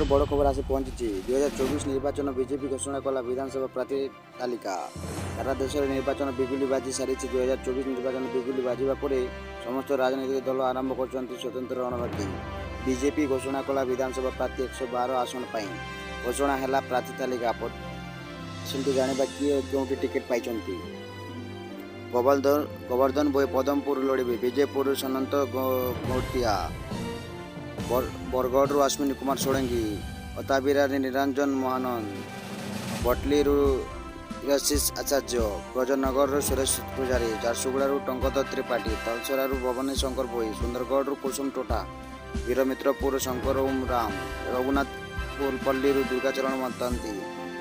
सबुठु बड़ खबर आसी पहुंची 2024 निर्वाचन बीजेपी घोषणा कला विधानसभा प्रार्थी तालिका। सारा देश में निर्वाचन बिगुली बाजी सारी 2024 निर्वाचन बिगुली बाजिबा परे समस्त राजनीतिक दल आरंभ कर स्वतंत्र रणनीति। बीजेपी घोषणा कला विधानसभा प्रार्थी 112 आसन पर घोषणा है प्रार्थी तालिका। जाना किए क्योंकि टिकेट पाई गोवर्धन बोय पदमपुर लड़े विजयपुर सनंत घोटिया बरगढ़ अश्विनी कुमार सोलंकी अताबिरा निरंजन महानंद बटली इराशीष आचार्य ब्रजनगर सुरेश पूजारी झारसुगुड़ा टंकधर त्रिपाठी तलसरा भवन शंकर भोई सुंदरगढ़ कुसुम टोटा वीरमित्रपुर शंकर ओम राम रघुनाथपुर पल्ली दुर्गाचरण मतांती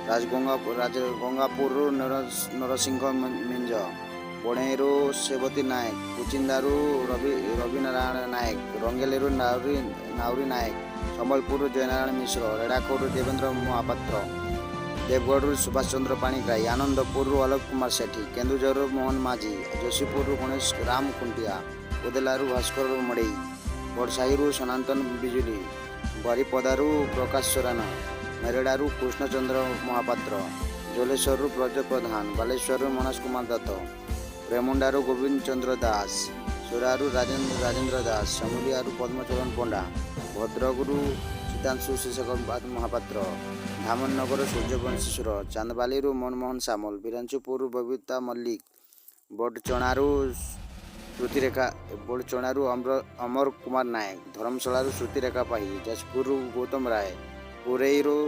राजगंगापुर नरसिंह मिंज बणेरू सेवती नायक कुचिंदारू रवि नारायण नायक रंगेलू नाउरी नायक संबलपुर जयनारायण मिश्र रेड़ाखोर देवेंद्र महापात्र देवगढ़ सुभाष चंद्र पाणिग्राही आनंदपुर आलोक कुमार सेठी केन्दुझर मोहन माझी जोशीपुर गणेश राम खुंटिया उदेलारू भास्कर मड़ई बड़साही सनातन बिजुली बारिपदारू प्रकाश सोरान मेरेड़ारू कृष्णचंद्र महापात्र जोलेश्वर ब्रज प्रधान बालेश्वर मनोज कुमार दत्त रेमुंडारू गोविंद चंद्र दास सुरारू राजेंद्र दास समुलियारू पद्मचरण पंडा भद्रकरू सीतांशु शेषक महापात्र धामनगर सूर्यवंशीश्वर चांदबालीरू मनमोहन सामल बिरंचुपुर बबीता मल्लिक बड़चणारू अमर कुमार नायक धर्मशालारू श्रुतिरेखा पाही जाजपुर गौतम राय पुरईरू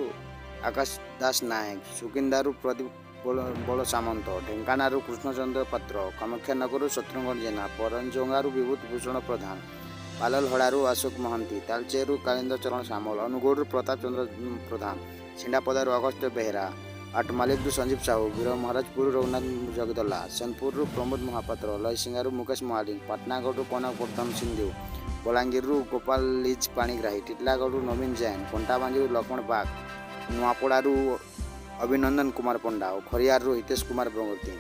आकाश दास नायक सुकिंदारू प्रदीप बड़ सामंत ढेंकानारू कृष्णचंद्र पात्र कामाक्षानगर शत्रुघ्न जेना परंजंगारू विभूति भूषण प्रधान पाललहड़ारू अशोक महांती तालचेरू कालिंद चरण सामल अनुगोड़ प्रताप चंद्र प्रधान छिंडापदारू अगस्त बेहरा आटमालिक संजीव साहू वीर महाराजपुर रघुनाथ जगदला सोनपुर प्रमोद महापात्र लयसिंगारू मुकेश महालिक पाटनागढ़ कनक प्रधान सिंधु बलांगीर गोपाल लीज पाणिग्राही टिटलागढ़ नवीन जैन कंटाबांजी लक्ष्मण बाग नुआपड़ारू अभिनंदन कुमार पंडा और खरियार हितेश कुमार प्रगति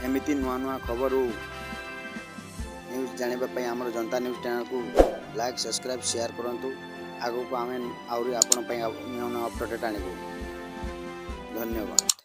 एमती नुआ नुआ खबर न्यूज जानापी आम जनता न्यूज चैनल को लाइक सब्सक्राइब शेयर करूँ आगू को आम आहरी आपण अपडेट आणबू। धन्यवाद।